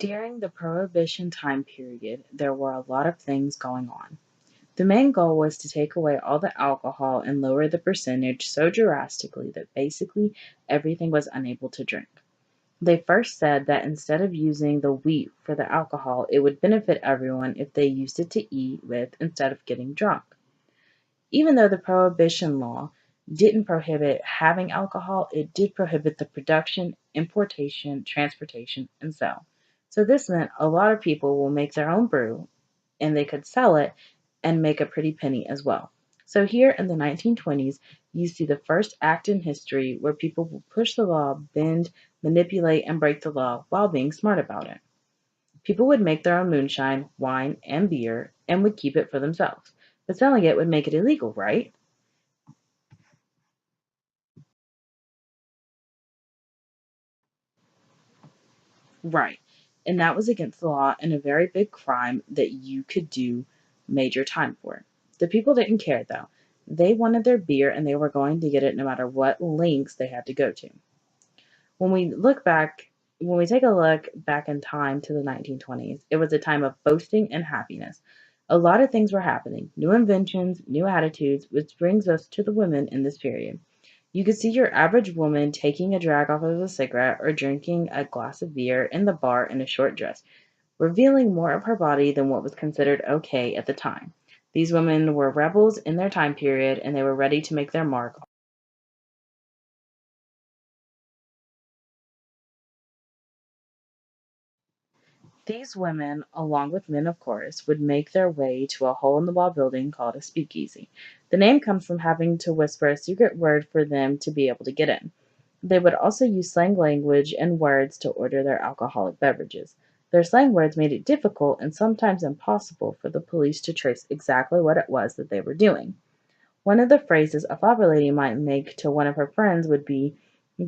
During the Prohibition time period, there were a lot of things going on. The main goal was to take away all the alcohol and lower the percentage so drastically that basically everything was unable to drink. They first said that instead of using the wheat for the alcohol, it would benefit everyone if they used it to eat with instead of getting drunk. Even though the Prohibition law didn't prohibit having alcohol, it did prohibit the production, importation, transportation, and sale. So this meant a lot of people will make their own brew and they could sell it and make a pretty penny as well. So here in the 1920s, you see the first act in history where people will push the law, bend, manipulate, and break the law while being smart about it. People would make their own moonshine, wine, and beer and would keep it for themselves. But selling it would make it illegal, right? Right. And that was against the law and a very big crime that you could do major time for. The people didn't care though. They wanted their beer and they were going to get it no matter what lengths they had to go to. When we look back, when we take a look back in time to the 1920s, it was a time of boasting and happiness. A lot of things were happening, new inventions, new attitudes, which brings us to the women in this period. You could see your average woman taking a drag off of a cigarette or drinking a glass of beer in the bar in a short dress, revealing more of her body than what was considered okay at the time. These women were rebels in their time period and they were ready to make their mark. These women, along with men of course, would make their way to a hole in the wall building called a speakeasy. The name comes from having to whisper a secret word for them to be able to get in. They would also use slang language and words to order their alcoholic beverages. Their slang words made it difficult and sometimes impossible for the police to trace exactly what it was that they were doing. One of the phrases a flapper lady might make to one of her friends would be,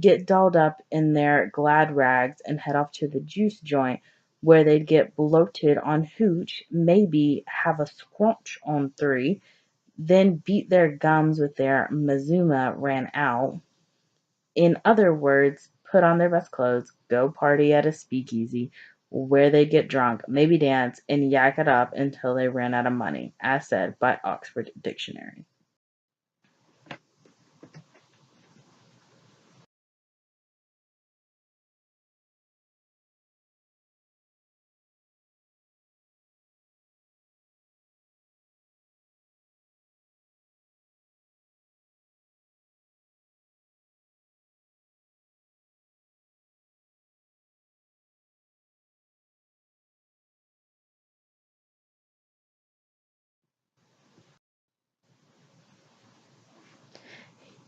get dolled up in their glad rags and head off to the juice joint where they'd get bloated on hooch, maybe have a squelch on three, then beat their gums with their Mazuma ran out. In other words, put on their best clothes, go party at a speakeasy where they'd get drunk, maybe dance, and yak it up until they ran out of money, as said by Oxford Dictionary.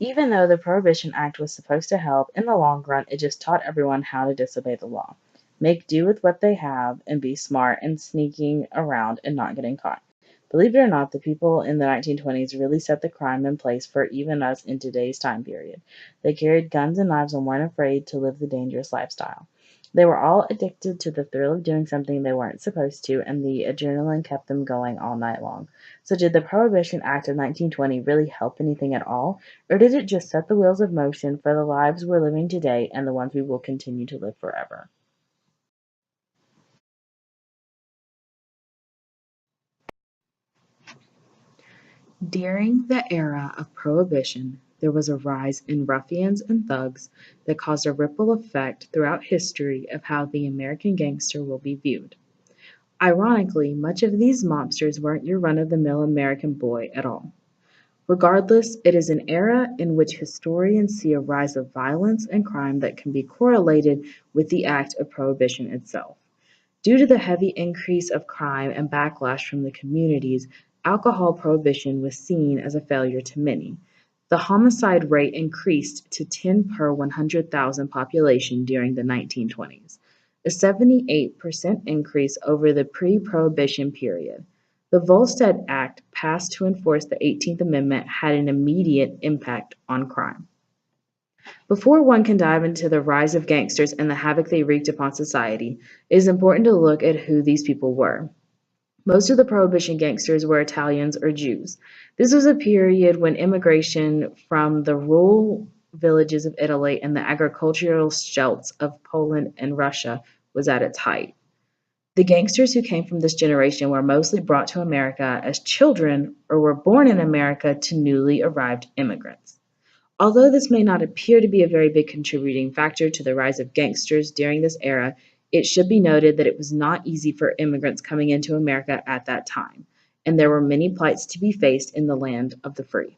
Even though the Prohibition Act was supposed to help, in the long run, it just taught everyone how to disobey the law. Make do with what they have and be smart and sneaking around and not getting caught. Believe it or not, the people in the 1920s really set the crime in place for even us in today's time period. They carried guns and knives and weren't afraid to live the dangerous lifestyle. They were all addicted to the thrill of doing something they weren't supposed to, and the adrenaline kept them going all night long. So, did the Prohibition Act of 1920 really help anything at all? Or did it just set the wheels of motion for the lives we're living today and the ones we will continue to live forever? During the era of Prohibition, there was a rise in ruffians and thugs that caused a ripple effect throughout history of how the American gangster will be viewed. Ironically, much of these mobsters weren't your run of the mill American boy at all. Regardless, it is an era in which historians see a rise of violence and crime that can be correlated with the act of prohibition itself. Due to the heavy increase of crime and backlash from the communities, alcohol prohibition was seen as a failure to many. The homicide rate increased to 10 per 100,000 population during the 1920s, a 78% increase over the pre-prohibition period. The Volstead Act, passed to enforce the 18th Amendment, had an immediate impact on crime. Before one can dive into the rise of gangsters and the havoc they wreaked upon society, it is important to look at who these people were. Most of the Prohibition gangsters were Italians or Jews. This was a period when immigration from the rural villages of Italy and the agricultural shelts of Poland and Russia was at its height. The gangsters who came from this generation were mostly brought to America as children or were born in America to newly arrived immigrants. Although this may not appear to be a very big contributing factor to the rise of gangsters during this era, it should be noted that it was not easy for immigrants coming into America at that time, and there were many plights to be faced in the land of the free.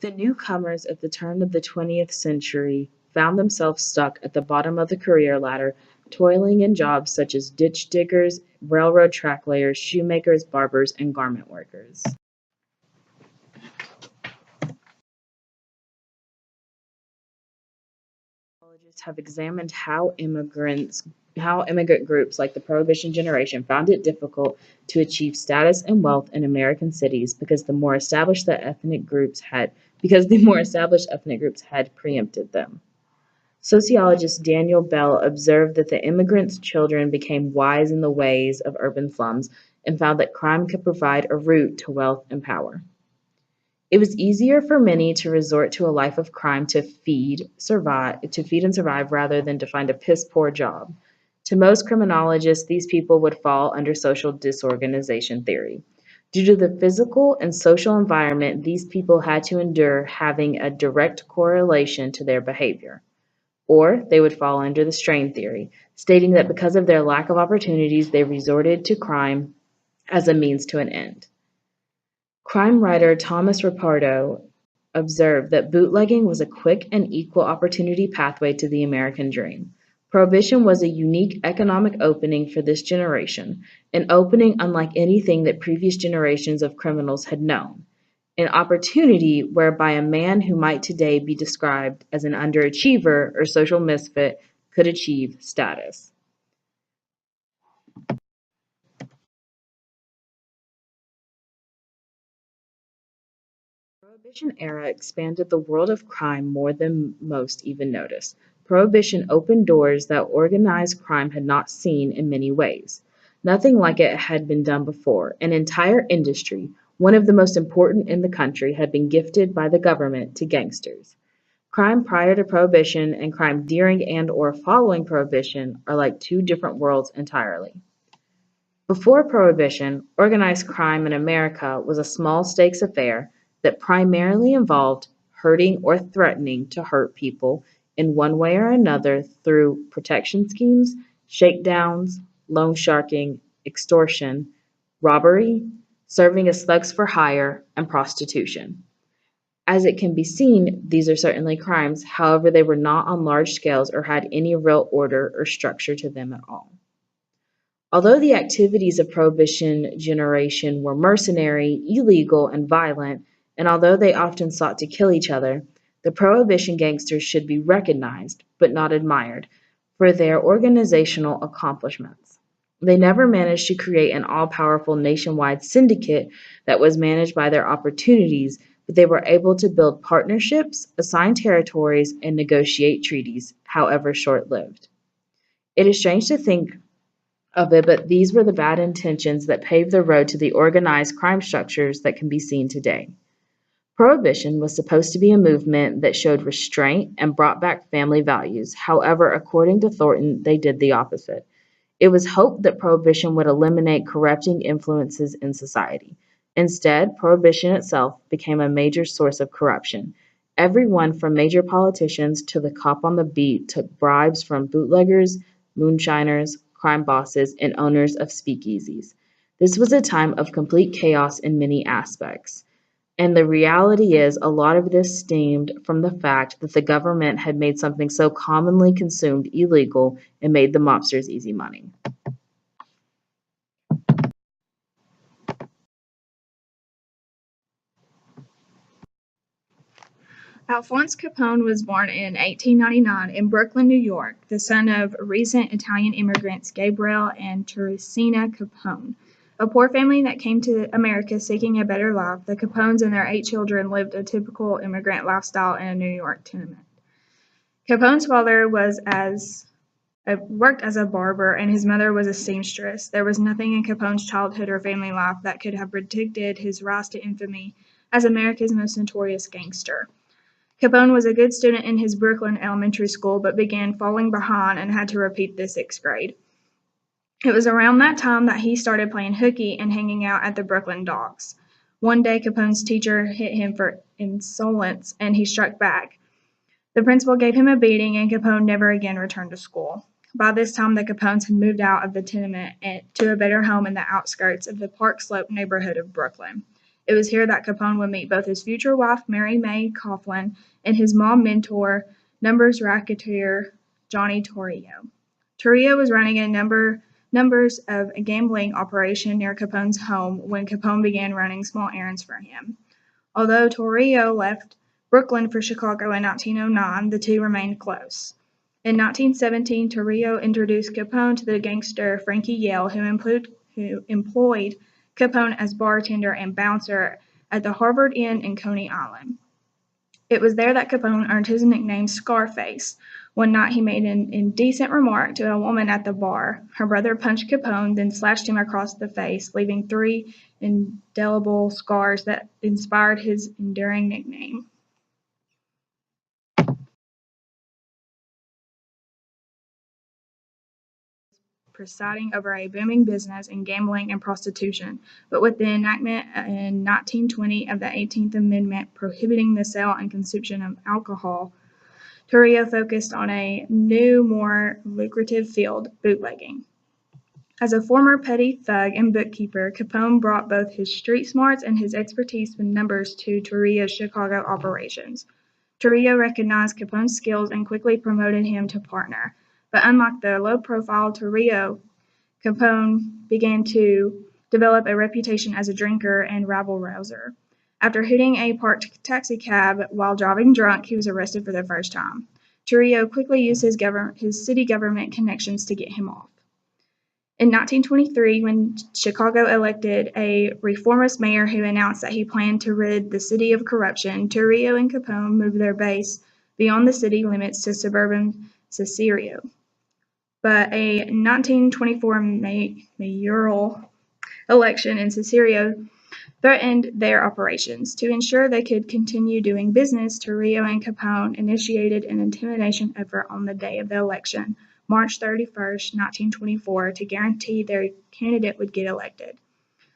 The newcomers at the turn of the 20th century found themselves stuck at the bottom of the career ladder, toiling in jobs such as ditch diggers, railroad track layers, shoemakers, barbers, and garment workers. Psychologists have examined how immigrant groups like the Prohibition generation found it difficult to achieve status and wealth in American cities because the more established ethnic groups had preempted them. Sociologist Daniel Bell observed that the immigrants' children became wise in the ways of urban slums and found that crime could provide a route to wealth and power. It was easier for many to resort to a life of crime to feed and survive rather than to find a piss poor job. To most criminologists, these people would fall under social disorganization theory. Due to the physical and social environment these people had to endure having a direct correlation to their behavior. Or they would fall under the strain theory, stating that because of their lack of opportunities, they resorted to crime as a means to an end. Crime writer Thomas Ripardo observed that bootlegging was a quick and equal opportunity pathway to the American dream. Prohibition was a unique economic opening for this generation, an opening unlike anything that previous generations of criminals had known, an opportunity whereby a man who might today be described as an underachiever or social misfit could achieve status. Prohibition era expanded the world of crime more than most even notice. Prohibition opened doors that organized crime had not seen in many ways. Nothing like it had been done before. An entire industry, one of the most important in the country, had been gifted by the government to gangsters. Crime prior to Prohibition and crime during and or following Prohibition are like two different worlds entirely. Before Prohibition, organized crime in America was a small stakes affair that primarily involved hurting or threatening to hurt people in one way or another through protection schemes, shakedowns, loan sharking, extortion, robbery, serving as thugs for hire, and prostitution. As it can be seen, these are certainly crimes, however, they were not on large scales or had any real order or structure to them at all. Although the activities of Prohibition generation were mercenary, illegal, and violent, and although they often sought to kill each other, the Prohibition gangsters should be recognized, but not admired, for their organizational accomplishments. They never managed to create an all-powerful nationwide syndicate that was managed by their opportunities, but they were able to build partnerships, assign territories, and negotiate treaties, however short-lived. It is strange to think of it, but these were the bad intentions that paved the road to the organized crime structures that can be seen today. Prohibition was supposed to be a movement that showed restraint and brought back family values. However, according to Thornton, they did the opposite. It was hoped that Prohibition would eliminate corrupting influences in society. Instead, Prohibition itself became a major source of corruption. Everyone from major politicians to the cop on the beat took bribes from bootleggers, moonshiners, crime bosses, and owners of speakeasies. This was a time of complete chaos in many aspects. And the reality is, a lot of this stemmed from the fact that the government had made something so commonly consumed illegal and made the mobsters easy money. Alphonse Capone was born in 1899 in Brooklyn, New York, the son of recent Italian immigrants Gabriele and Teresina Capone. A poor family that came to America seeking a better life, the Capones and their 8 children lived a typical immigrant lifestyle in a New York tenement. Capone's father worked as a barber, and his mother was a seamstress. There was nothing in Capone's childhood or family life that could have predicted his rise to infamy as America's most notorious gangster. Capone was a good student in his Brooklyn elementary school, but began falling behind and had to repeat the 6th grade. It was around that time that he started playing hooky and hanging out at the Brooklyn Docks. One day, Capone's teacher hit him for insolence, and he struck back. The principal gave him a beating, and Capone never again returned to school. By this time, the Capones had moved out of the tenement to a better home in the outskirts of the Park Slope neighborhood of Brooklyn. It was here that Capone would meet both his future wife, Mary Mae Coughlin, and his mom mentor, numbers racketeer Johnny Torrio. Torrio was running a numbers of a gambling operation near Capone's home when Capone began running small errands for him. Although Torrio left Brooklyn for Chicago in 1909, the two remained close. In 1917, Torrio introduced Capone to the gangster Frankie Yale, who employed Capone as bartender and bouncer at the Harvard Inn in Coney Island. It was there that Capone earned his nickname Scarface. One night he made an indecent remark to a woman at the bar. Her brother punched Capone, then slashed him across the face, leaving 3 indelible scars that inspired his enduring nickname. Presiding over a booming business in gambling and prostitution, but with the enactment in 1920 of the 18th Amendment prohibiting the sale and consumption of alcohol, Torrio focused on a new, more lucrative field, bootlegging. As a former petty thug and bookkeeper, Capone brought both his street smarts and his expertise with numbers to Torrio's Chicago operations. Torrio recognized Capone's skills and quickly promoted him to partner. But unlike the low-profile Torrio, Capone began to develop a reputation as a drinker and rabble-rouser. After hitting a parked taxicab while driving drunk, he was arrested for the first time. Torrio quickly used his city government connections to get him off. In 1923, when Chicago elected a reformist mayor who announced that he planned to rid the city of corruption, Torrio and Capone moved their base beyond the city limits to suburban Cicero. But a 1924 mayoral election in Cicero threatened their operations. To ensure they could continue doing business, Torrio and Capone initiated an intimidation effort on the day of the election, March 31st, 1924, to guarantee their candidate would get elected.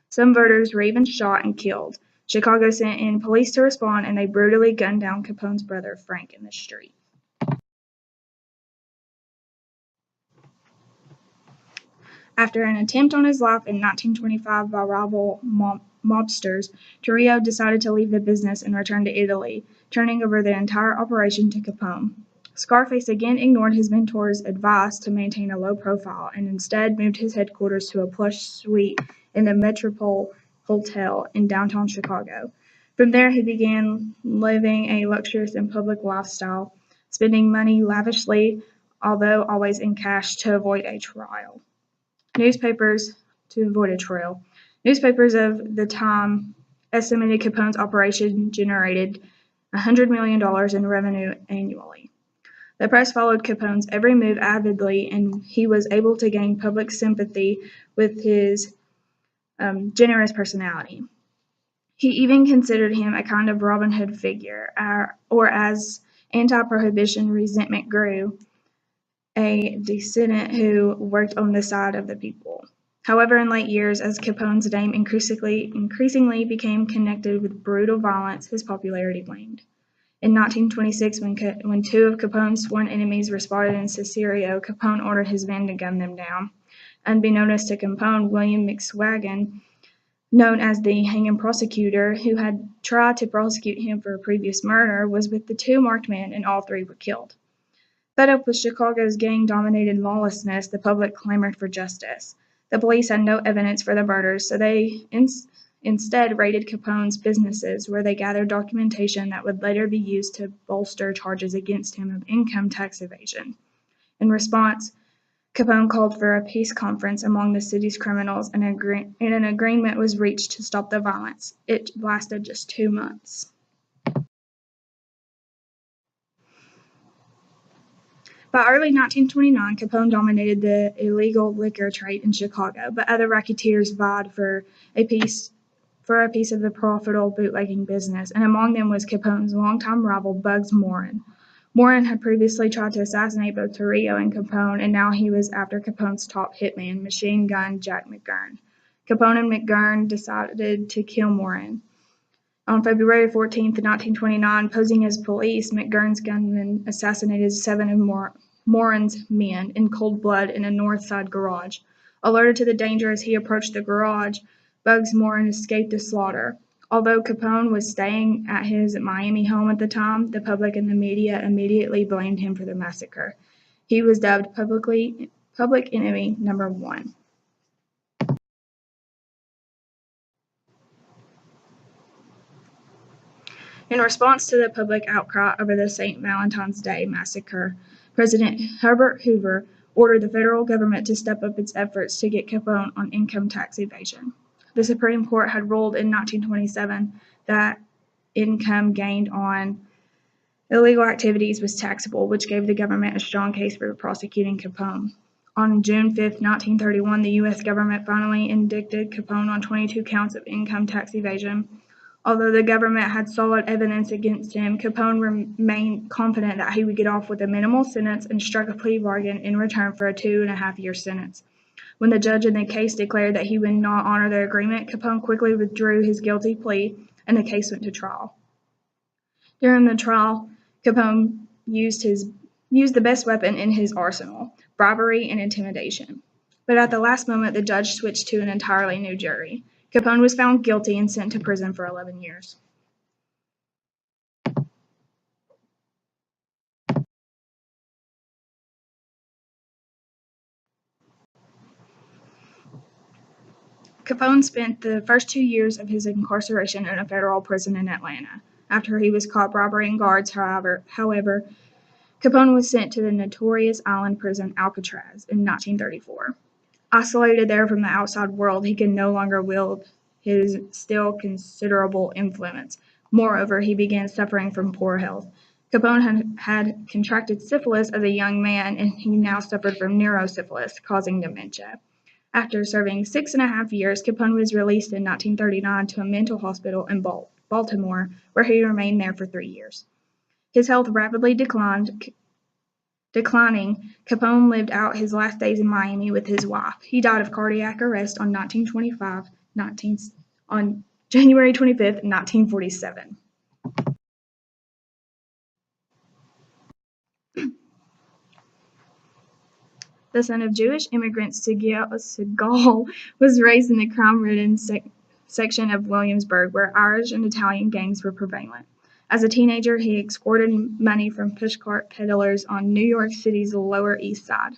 Some voters were even shot and killed. Chicago sent in police to respond, and they brutally gunned down Capone's brother, Frank, in the street. After an attempt on his life in 1925 by rival mobsters, Torrio decided to leave the business and return to Italy, turning over the entire operation to Capone. Scarface again ignored his mentor's advice to maintain a low profile and instead moved his headquarters to a plush suite in the Metropole Hotel in downtown Chicago. From there, he began living a luxurious and public lifestyle, spending money lavishly, although always in cash, to avoid a trial. Newspapers of the time estimated Capone's operation generated $100 million in revenue annually. The press followed Capone's every move avidly, and he was able to gain public sympathy with his generous personality. He even considered him a kind of Robin Hood figure, or as anti-prohibition resentment grew, a dissident who worked on the side of the people. However, in late years, as Capone's name increasingly became connected with brutal violence, his popularity waned. In 1926, when 2 of Capone's sworn enemies were spotted in Cicero, Capone ordered his men to gun them down. Unbeknownst to Capone, William McSwagan, known as the hanging prosecutor, who had tried to prosecute him for a previous murder, was with the 2 marked men, and all 3 were killed. Fed up with Chicago's gang-dominated lawlessness, the public clamored for justice. The police had no evidence for the murders, so they instead raided Capone's businesses, where they gathered documentation that would later be used to bolster charges against him of income tax evasion. In response, Capone called for a peace conference among the city's criminals, and an agreement was reached to stop the violence. It lasted just 2 months. By early 1929, Capone dominated the illegal liquor trade in Chicago, but other racketeers vied for a piece of the profitable bootlegging business, and among them was Capone's longtime rival Bugs Moran. Morin had previously tried to assassinate both Torrio and Capone, and now he was after Capone's top hitman, Machine Gun Jack McGurn. Capone and McGurn decided to kill Morin. On February 14, 1929, posing as police, McGurn's gunmen assassinated 7 of Morin's men in cold blood in a north side garage. Alerted to the danger as he approached the garage, Bugs Morin escaped the slaughter. Although Capone was staying at his Miami home at the time, the public and the media immediately blamed him for the massacre. He was dubbed public enemy number 1. In response to the public outcry over the St. Valentine's Day massacre, President Herbert Hoover ordered the federal government to step up its efforts to get Capone on income tax evasion. The Supreme Court had ruled in 1927 that income gained on illegal activities was taxable, which gave the government a strong case for prosecuting Capone. On June 5, 1931, the U.S. government finally indicted Capone on 22 counts of income tax evasion. Although the government had solid evidence against him, Capone remained confident that he would get off with a minimal sentence and struck a plea bargain in return for a 2.5-year sentence. When the judge in the case declared that he would not honor the agreement, Capone quickly withdrew his guilty plea and the case went to trial. During the trial, Capone used the best weapon in his arsenal, bribery and intimidation. But at the last moment, the judge switched to an entirely new jury. Capone was found guilty and sent to prison for 11 years. Capone spent the first 2 years of his incarceration in a federal prison in Atlanta. After he was caught bribing guards, however, Capone was sent to the notorious island prison Alcatraz in 1934. Isolated there from the outside world, he could no longer wield his still considerable influence. Moreover, he began suffering from poor health. Capone had contracted syphilis as a young man, and he now suffered from neurosyphilis, causing dementia. After serving 6.5 years, Capone was released in 1939 to a mental hospital in Baltimore, where he remained there for 3 years. His health rapidly declining, Capone lived out his last days in Miami with his wife. He died of cardiac arrest on January 25, 1947. The son of Jewish immigrants, Segal was raised in the crime-ridden section of Williamsburg, where Irish and Italian gangs were prevalent. As a teenager, he extorted money from pushcart peddlers on New York City's Lower East Side.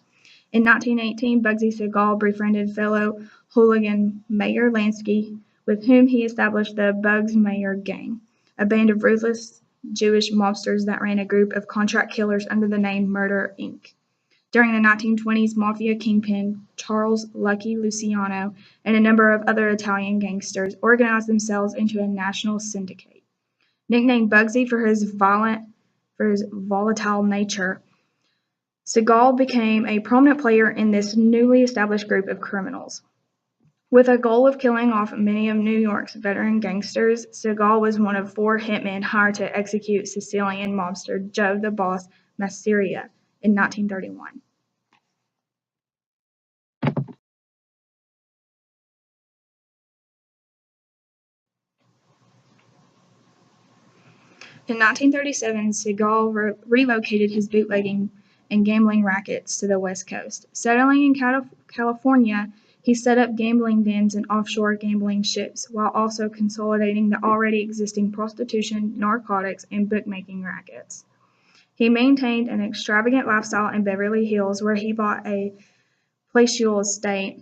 In 1918, Bugsy Segal befriended fellow hooligan Mayor Lansky, with whom he established the Bugs Mayor Gang, a band of ruthless Jewish mobsters that ran a group of contract killers under the name Murder, Inc. During the 1920s, Mafia kingpin Charles "Lucky" Luciano and a number of other Italian gangsters organized themselves into a national syndicate. Nicknamed Bugsy for his volatile nature, Segal became a prominent player in this newly established group of criminals. With a goal of killing off many of New York's veteran gangsters, Segal was one of 4 hitmen hired to execute Sicilian mobster Joe the Boss Masseria in 1931. In 1937, Segal relocated his bootlegging and gambling rackets to the West Coast. Settling in California, he set up gambling dens and offshore gambling ships, while also consolidating the already existing prostitution, narcotics, and bookmaking rackets. He maintained an extravagant lifestyle in Beverly Hills, where he bought a palatial estate,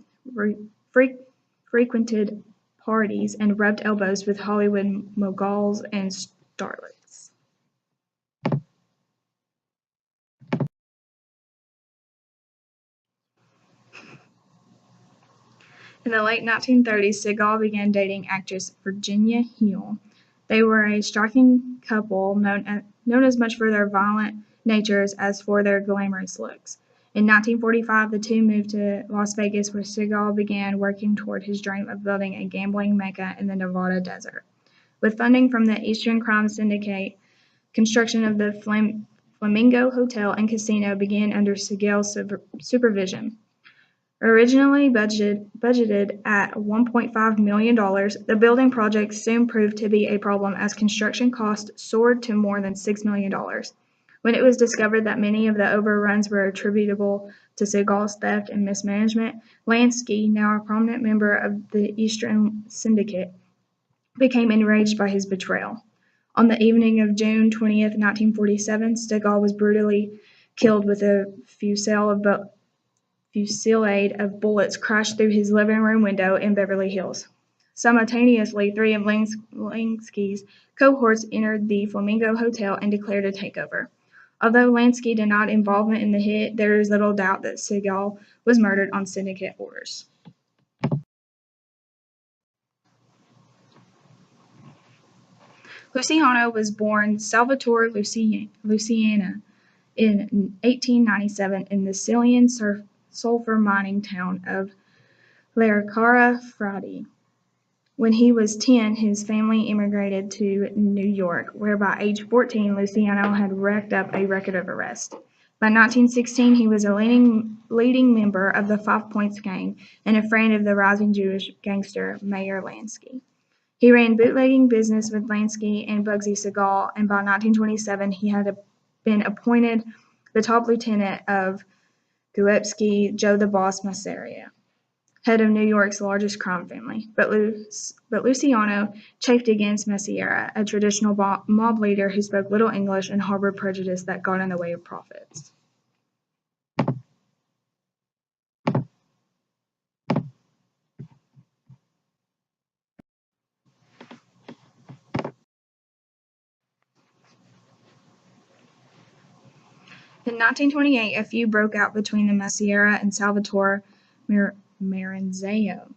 frequented parties, and rubbed elbows with Hollywood moguls and starlets. In the late 1930s, Segal began dating actress Virginia Hill. They were a striking couple, known as much for their violent natures as for their glamorous looks. In 1945, the two moved to Las Vegas, where Segal began working toward his dream of building a gambling mecca in the Nevada desert. With funding from the Eastern Crime Syndicate, construction of the Flamingo Hotel and Casino began under Segal's supervision. Originally budgeted at $1.5 million, the building project soon proved to be a problem as construction costs soared to more than $6 million. When it was discovered that many of the overruns were attributable to Segal's theft and mismanagement, Lansky, now a prominent member of the Eastern Syndicate, became enraged by his betrayal. On the evening of June 20th, 1947, Segal was brutally killed with a fusillade of bullets crashed through his living room window in Beverly Hills. Simultaneously, three of Lansky's cohorts entered the Flamingo Hotel and declared a takeover. Although Lansky denied involvement in the hit, there is little doubt that Segal was murdered on syndicate orders. Luciano was born Salvatore Luciana in 1897 in the Sicilian sulfur mining town of Laricara Fradi. When he was 10, his family immigrated to New York, where by age 14, Luciano had racked up a record of arrests. By 1916, he was a leading member of the Five Points Gang and a friend of the rising Jewish gangster Meyer Lansky. He ran bootlegging business with Lansky and Bugsy Siegel, and by 1927, he had been appointed the top lieutenant of Guepsky Joe the Boss Masseria, head of New York's largest crime family. But Luciano chafed against Masseria, a traditional mob leader who spoke little English and harbored prejudice that got in the way of profits. In 1928, a feud broke out between the Masseria and Salvatore Maranzano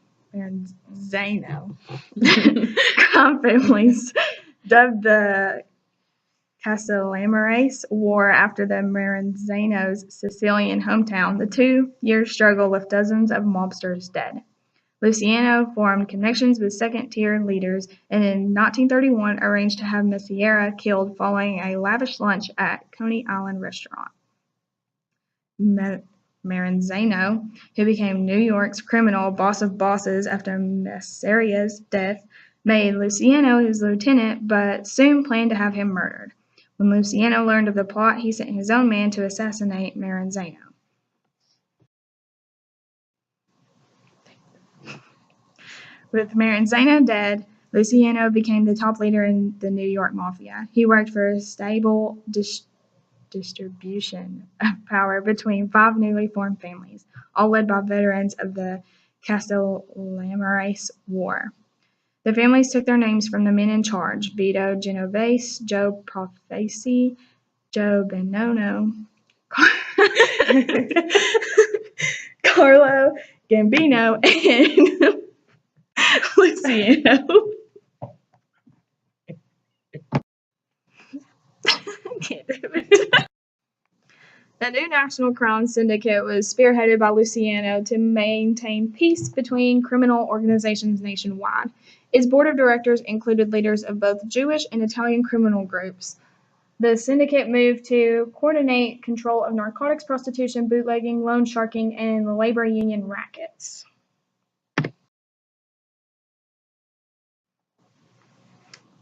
crime families, dubbed the Castellamares War after the Maranzanos' Sicilian hometown. The 2-year struggle left dozens of mobsters dead. Luciano formed connections with second-tier leaders and in 1931 arranged to have Masseria killed following a lavish lunch at Coney Island restaurant. Maranzano, who became New York's criminal boss of bosses after Masseria's death, made Luciano his lieutenant, but soon planned to have him murdered. When Luciano learned of the plot, he sent his own man to assassinate Maranzano. With Maranzano dead, Luciano became the top leader in the New York Mafia. He worked for a stable distribution of power between 5 newly formed families, all led by veterans of the Castellamares War. The families took their names from the men in charge: Vito Genovese, Joe Profaci, Joe Bonono, Carlo Gambino, and Luciano. Can't do it. The new National Crime Syndicate was spearheaded by Luciano to maintain peace between criminal organizations nationwide. Its board of directors included leaders of both Jewish and Italian criminal groups. The syndicate moved to coordinate control of narcotics, prostitution, bootlegging, loan sharking, and labor union rackets.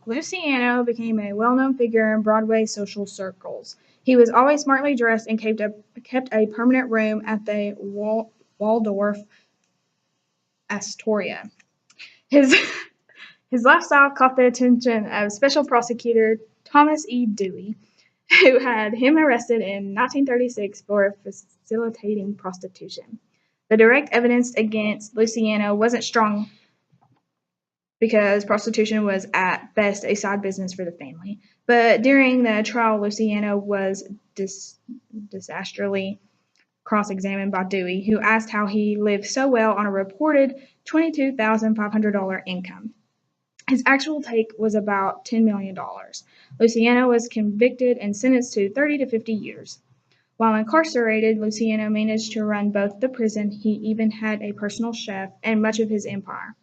Luciano became a well-known figure in Broadway social circles. He was always smartly dressed and kept a permanent room at the Waldorf Astoria. His lifestyle caught the attention of Special Prosecutor Thomas E. Dewey, who had him arrested in 1936 for facilitating prostitution. The direct evidence against Luciano wasn't strong because prostitution was at best a side business for the family. But during the trial, Luciano was disastrously cross-examined by Dewey, who asked how he lived so well on a reported $22,500 income. His actual take was about $10 million. Luciano was convicted and sentenced to 30 to 50 years. While incarcerated, Luciano managed to run both the prison, he even had a personal chef, and much of his empire.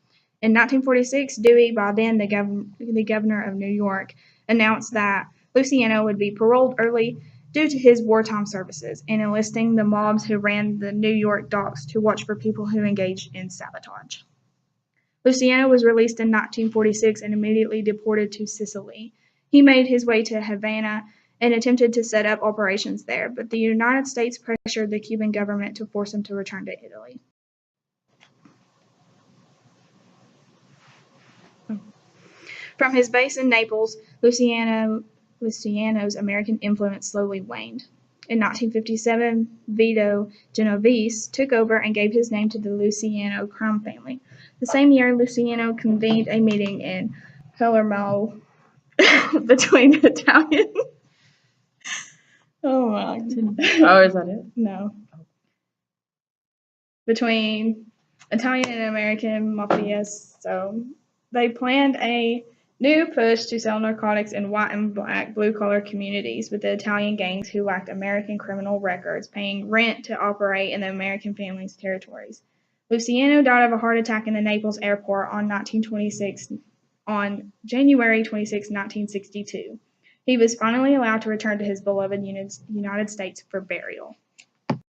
In 1946, Dewey, by then the governor of New York, announced that Luciano would be paroled early due to his wartime services and enlisting the mobs who ran the New York docks to watch for people who engaged in sabotage. Luciano was released in 1946 and immediately deported to Sicily. He made his way to Havana and attempted to set up operations there, but the United States pressured the Cuban government to force him to return to Italy. From his base in Naples, Luciano's American influence slowly waned. In 1957, Vito Genovese took over and gave his name to the Luciano crime family. The same year, Luciano convened a meeting in Palermo between Italian. Oh my goodness. Oh, is that it? No. Between Italian and American mafias. So they planned a new push to sell narcotics in white and black blue-collar communities with the Italian gangs who lacked American criminal records, paying rent to operate in the American family's territories. Luciano died of a heart attack in the Naples airport on January 26, 1962. He was finally allowed to return to his beloved United States for burial.